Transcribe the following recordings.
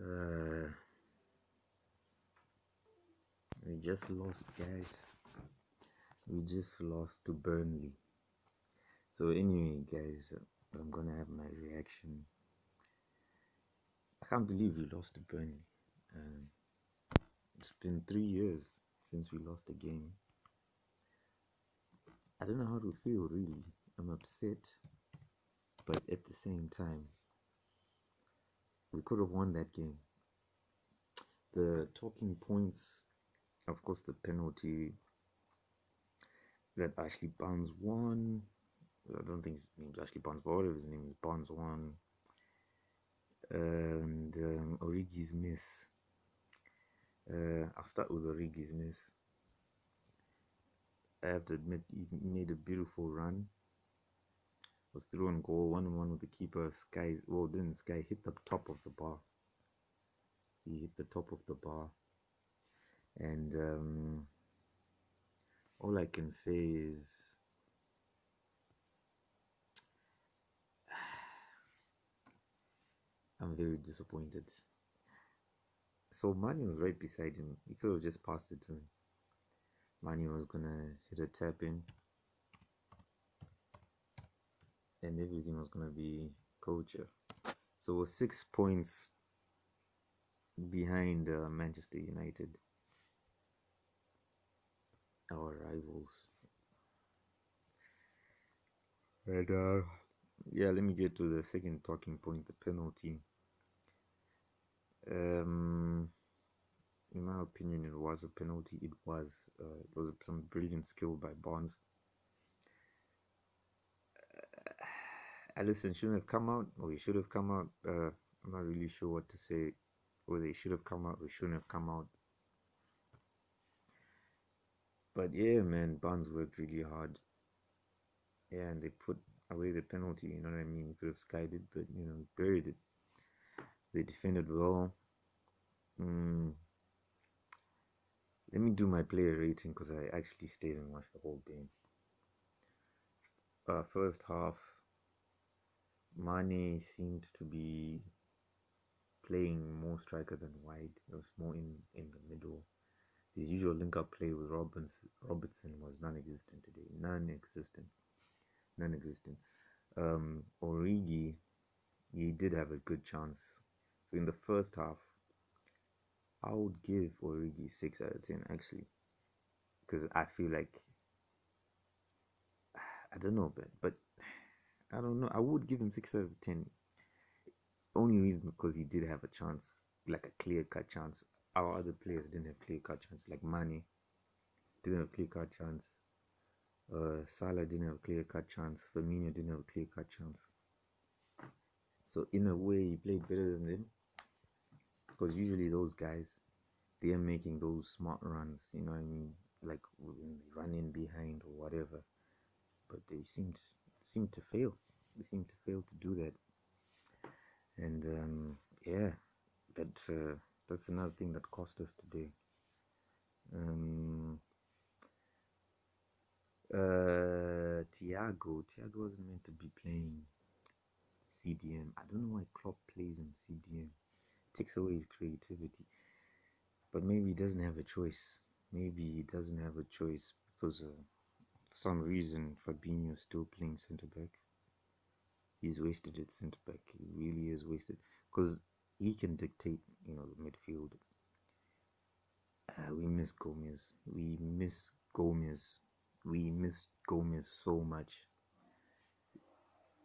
Uh, we just lost, guys. We just lost to Burnley. So anyway, guys, I'm gonna have my reaction. I can't believe we lost to Burnley. Um, it's been 3 years since we lost a game. I don't know how to feel, really. I'm upset, but at the same time, we could have won that game. The talking points, of course, the penalty that Ashley Barnes won. I don't think his name's Ashley Barnes, but whatever his name is, Barnes won. And Origi's miss. I'll start with Origi's miss. I have to admit, he made a beautiful run. Was through on goal, 1-1 with the keeper. Sky hit the top of the bar. He hit the top of the bar. And all I can say is I'm very disappointed. So Mani was right beside him. He could have just passed it to him. Mani was gonna hit a tap in, and everything was gonna be kosher. So we're 6 points behind Manchester United, our rivals. And yeah, let me get to the second talking point, the penalty. In my opinion, it was a penalty. It was some brilliant skill by Barnes. Allison shouldn't have come out, or he should have come out. I'm not really sure what to say. Whether he should have come out or shouldn't have come out. But yeah, man, Barnes worked really hard. Yeah, and they put away the penalty, you know what I mean? He could have skied it, but, buried it. They defended well. Let me do my player rating because I actually stayed and watched the whole game. First half, Mane seemed to be playing more striker than wide. It was more in the middle. His usual link-up play with Robertson was non-existent today. Non-existent. Origi, he did have a good chance. So in the first half, I would give Origi 6 out of 10 actually, because I feel like I don't know, but I don't know. I would give him 6 out of 10. Only reason because he did have a chance, like a clear-cut chance. Our other players didn't have clear-cut chances, like Mane didn't have clear-cut chance. Salah didn't have a clear-cut chance. Firmino didn't have a clear-cut chance. So in a way, he played better than them, because usually those guys, they are making those smart runs. You know what I mean? Like running behind or whatever. But they seemed to fail. They seemed to fail to do that. And yeah, that's another thing that cost us today. Thiago wasn't meant to be playing CDM. I don't know why Klopp plays him CDM. Takes away his creativity. But maybe he doesn't have a choice. Because for some reason Fabinho's still playing centre back. He's wasted at centre back. He really is wasted, because he can dictate, the midfield. We miss Gomez. We miss Gomez so much.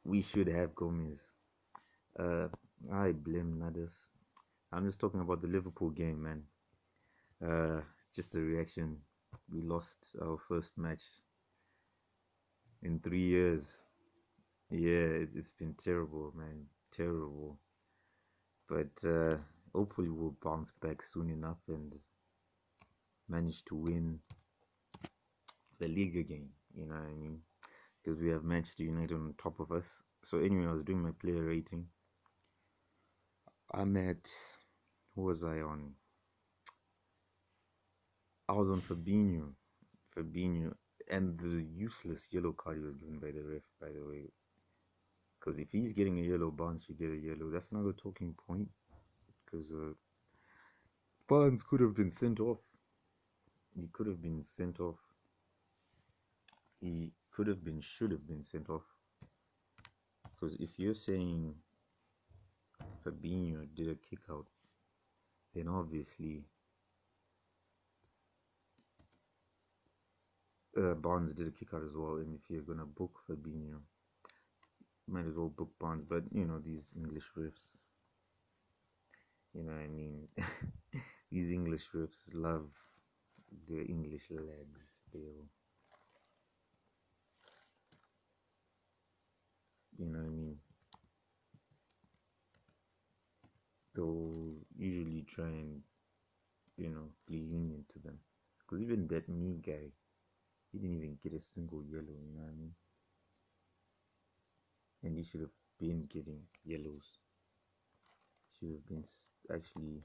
We should have Gomez. I blame Nadas. I'm just talking about the Liverpool game, man. It's just a reaction. We lost our first match in 3 years. Yeah, it's been terrible, man. Terrible. But hopefully we'll bounce back soon enough and manage to win the league again. You know what I mean? Because we have Manchester United on top of us. So anyway, I was doing my player rating. Who was I on? I was on Fabinho, and the useless yellow card he was given by the ref, by the way. Because if he's getting a yellow, Barnes should get a yellow. That's another talking point. because Barnes could have been sent off. He could have been sent off. He could have been, should have been sent off. Because if you're saying Fabinho did a kick out, then obviously Barnes did a kick out as well. And if you're gonna book Fabinho, might as well book Barnes. But you know, these English refs, you know what I mean? These English refs love their English lads. They'll, you know what I mean? They'll usually try and, you know, be lenient to them. Because even that me guy, he didn't even get a single yellow, you know what I mean? And he should have been getting yellows. Should have been actually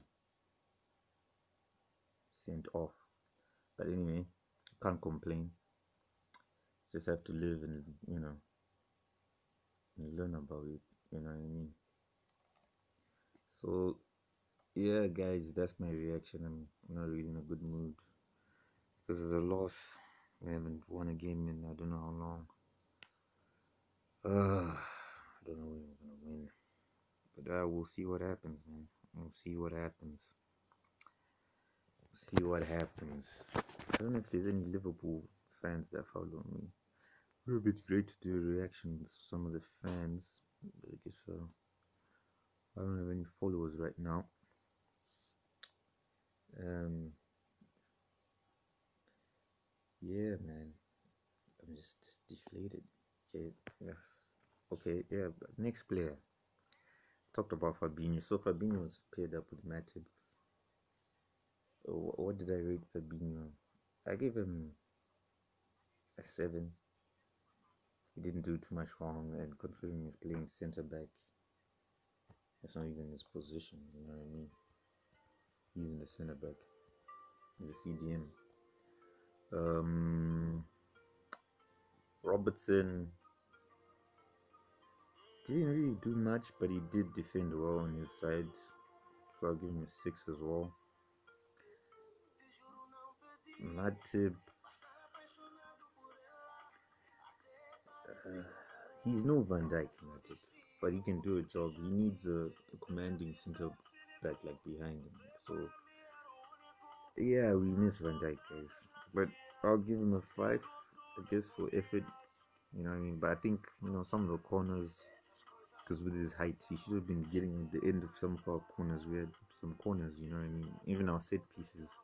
sent off. But anyway, can't complain. Just have to live and, you know, and learn about it, you know what I mean? So yeah, guys, that's my reaction. I'm not really in a good mood because of the loss. We haven't won a game in I don't know how long. I don't know when we're gonna win, but we'll see what happens, man. We'll see what happens. We'll see what happens. I don't know if there's any Liverpool fans that follow me. It would be great to do reactions to some of the fans, but I guess I don't have any followers right now. Yeah, man. I'm just deflated. Okay, yes. Okay, yeah. Next player. Talked about Fabinho. So Fabinho was paired up with Matip. What did I rate Fabinho? I gave him a 7. He didn't do too much wrong, and considering he's playing centre back, that's not even his position. You know what I mean? He's in the centre back. He's a CDM. Robertson didn't really do much, but he did defend well on his side, so I'll give him a 6 as well. Matip, he's no Van Dijk, Matip, but he can do a job. He needs a commanding centre back like behind him. So yeah, we miss Van Dijk, guys, but I'll give him a 5, I guess, for effort. You know what I mean? But I think, you know, some of the corners, because with his height, he should have been getting at the end of some of our corners. We had some corners, you know what I mean? Even our set pieces,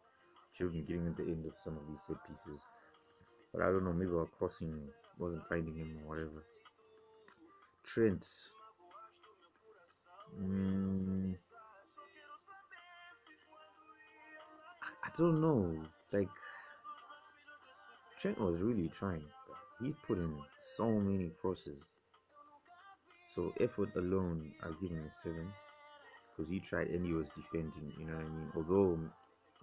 should have been getting at the end of some of these set pieces. But I don't know, maybe our crossing wasn't finding him or whatever. Trent. I don't know. Like, Trent was really trying. He put in so many crosses. So effort alone, I'll give him a 7. Because he tried and he was defending, you know what I mean? Although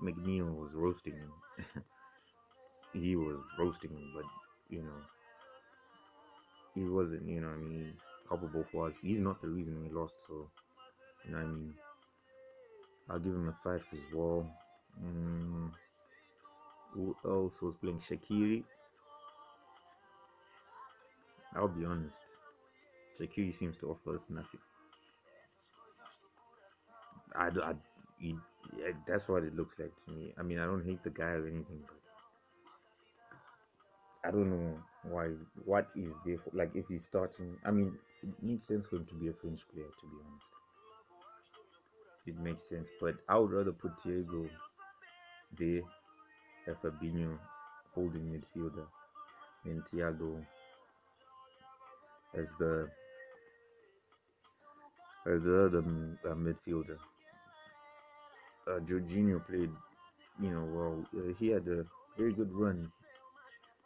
McNeil was roasting him. He was roasting him, but, you know, he wasn't, you know what I mean, culpable for us. He's not the reason we lost, so, you know what I mean? I'll give him a 5 as well. Who else was playing? Shaqiri. I'll be honest. Shaqiri seems to offer us nothing. That's what it looks like to me. I mean, I don't hate the guy or anything, but I don't know why. What is there for? Like, if he's starting, I mean, it makes sense for him to be a French player, to be honest. It makes sense, but I would rather put Thiago there, and Fabinho holding midfielder, and Thiago as the other midfielder. Jorginho played, you know, well. He had a very good run.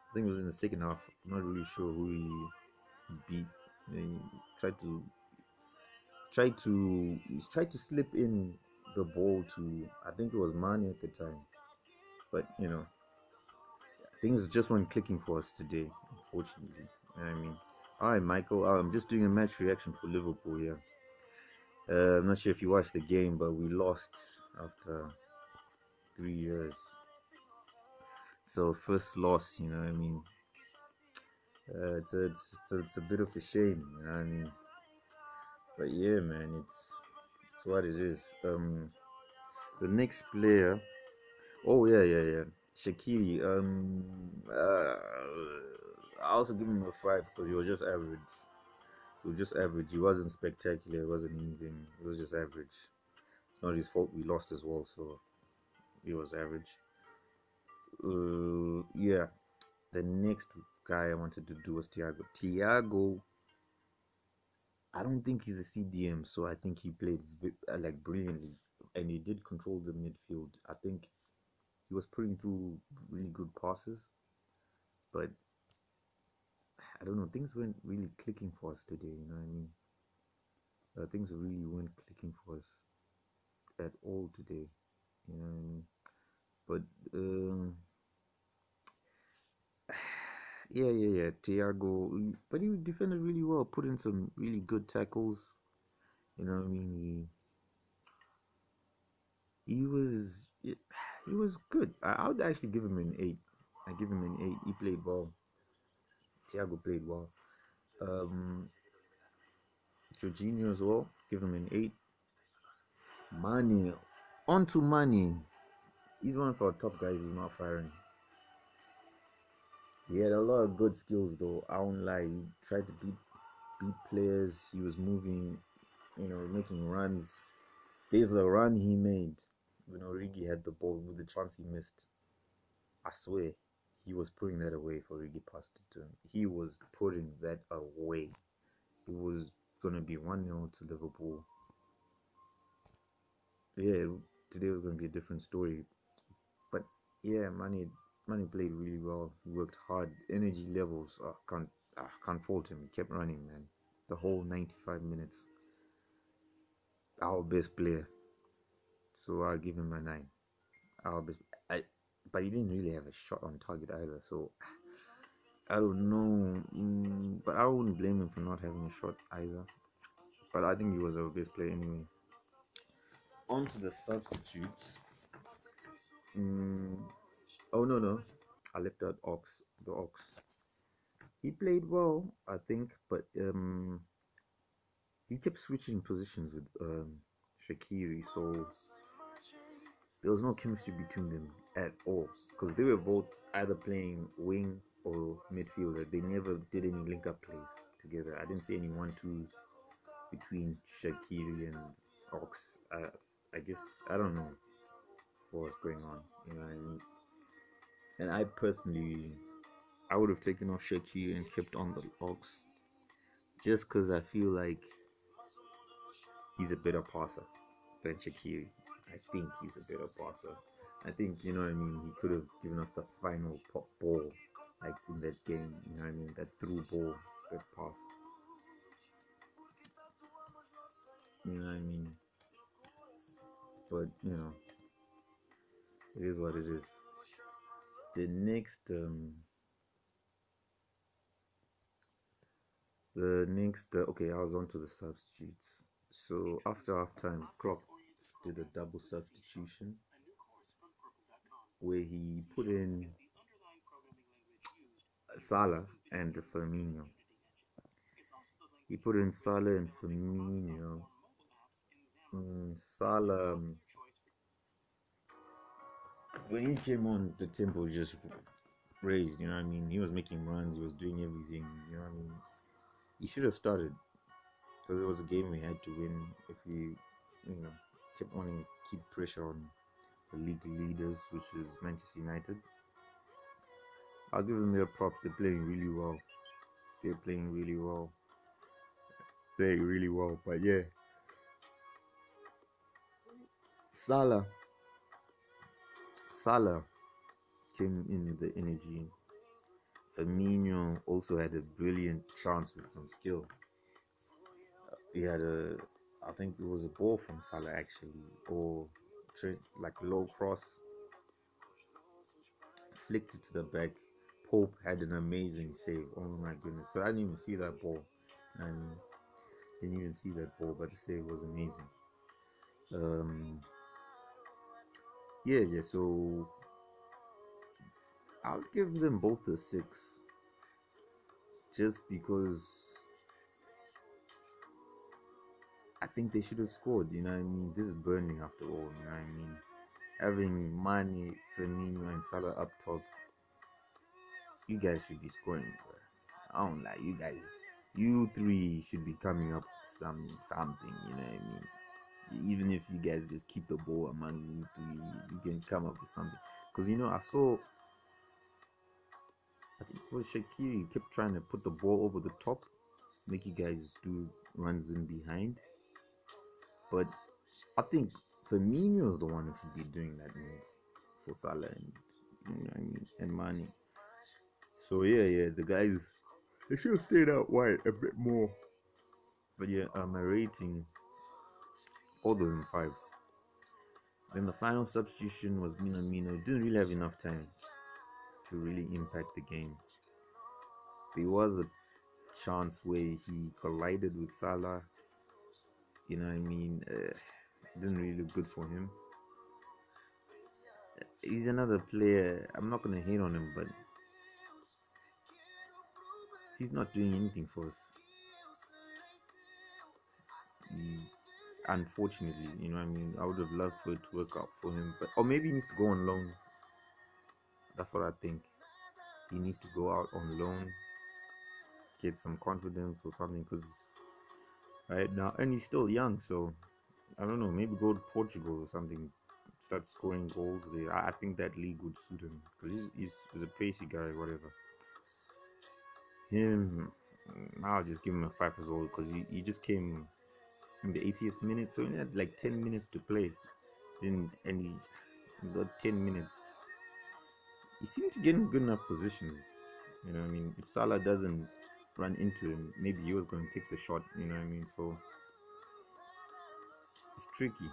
I think it was in the second half. I'm not really sure who he beat. He tried to slip in the ball to, I think it was Mane at the time. But you know, things just weren't clicking for us today, unfortunately. You know what I mean? Alright, Michael. I'm just doing a match reaction for Liverpool here. I'm not sure if you watched the game, but we lost after 3 years. So first loss, you know what I mean? It's a bit of a shame, you know what I mean? But yeah, man, it's what it is. The next player. Oh yeah, yeah, yeah. Shaqiri. I also give him a 5 because he was just average. He was just average. He wasn't spectacular. It wasn't anything. It was just average. It's not his fault we lost as well, so he was average. Yeah. The next guy I wanted to do was Thiago. Thiago, I don't think he's a CDM, so I think he played like brilliantly, and he did control the midfield. I think he was putting through really good passes, but I don't know. Things weren't really clicking for us today. You know what I mean? Things really weren't clicking for us at all today. You know what I mean? But yeah, yeah, yeah. Thiago, but he defended really well. Put in some really good tackles. You know what I mean? He was good. I would actually give him an 8. I give him an 8. He played well. Thiago played well. Um, Jorginho as well. Give him an 8. Mane. On to Mane. He's one of our top guys. He's not firing. He had a lot of good skills though. I won't lie. He tried to beat players. He was moving, making runs. There's a run he made when Origi had the ball with the chance he missed. I swear, he was putting that away for Origi passed it to him. He was putting that away. It was gonna be 1-0 to Liverpool. Yeah, today was gonna be a different story. But yeah, Mane played really well. He worked hard. Energy levels, can't fault him. He kept running, man. The whole 95 minutes. Our best player. So I'll give him a 9. Our best. But he didn't really have a shot on target either. So I don't know. But I wouldn't blame him for not having a shot either. But I think he was our best player anyway. On to the substitutes. Mm, oh no. I left out Ox. The Ox. He played well, I think, but he kept switching positions with Shaqiri, so there was no chemistry between them at all because they were both either playing wing or midfielder. They never did any link-up plays together. I didn't see any one-twos between Shaqiri and Ox. I guess I don't know what was going on. You know what I mean? And I personally, I would have taken off Shaqiri and kept on the Ox just because I feel like he's a better passer than Shaqiri. I think he's a better passer. I think, you know what I mean, he could have given us the final pop ball, like in that game, you know what I mean, that through ball, that pass. You know what I mean? But, it is what it is. Okay, I was on to the substitutes. So after halftime, Klopp did a double substitution where he put in Salah and Firmino. He put in Salah and Firmino. Salah, when he came on, the tempo just raised. You know what I mean? He was making runs. He was doing everything. You know what I mean? He should have started because it was a game we had to win. If we, kept wanting to keep pressure on the league leaders, which is Manchester United. I'll give them their props. They're playing really well. They're playing really well. Playing really well. But yeah, Salah. Salah came in with the energy. Firmino also had a brilliant chance with some skill. He had I think it was a ball from Salah actually, or like low cross, flicked it to the back. Pope had an amazing save. Oh my goodness, but I didn't even see that ball. And Didn't even see that ball, but the save was amazing. Um, yeah. So I'll give them both a 6, just because I think they should have scored. You know what I mean? This is Burnley after all. You know what I mean? Having Mane, Firmino, and Salah up top, you guys should be scoring, bro. I don't like you guys. You three should be coming up with something. You know what I mean? Even if you guys just keep the ball among you three, you can come up with something. Because I saw, I think it was Shaqiri kept trying to put the ball over the top, make you guys do runs in behind. But I think Firmino is the one who should be doing that move for Salah and and Mane. So yeah, the guys they should have stayed out wide a bit more. But yeah, my rating, all those in fives. Then the final substitution was Minamino. Didn't really have enough time to really impact the game. There was a chance where he collided with Salah. You know what I mean? Didn't really look good for him. He's another player. I'm not gonna hate on him, but he's not doing anything for us. He's unfortunately, you know what I mean? I would have loved for it to work out for him, but or maybe he needs to go on loan. That's what I think. He needs to go out on loan, get some confidence or something, because right now, and he's still young, so I don't know. Maybe go to Portugal or something, start scoring goals there. I think that league would suit him because he's a pacey guy, whatever. Him, I'll just give him a 5 as well because he just came in the 80th minute, so he had like 10 minutes to play. Didn't and he in the 10 minutes he seemed to get in good enough positions. You know what I mean? If Salah doesn't run into him, maybe he was going to take the shot. You know what I mean? So it's tricky.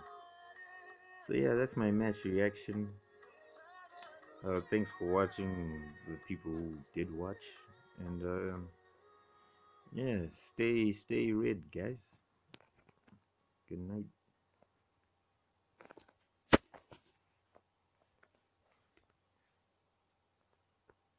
So yeah, that's my match reaction. Thanks for watching, the people who did watch, and yeah, stay red, guys. Good night.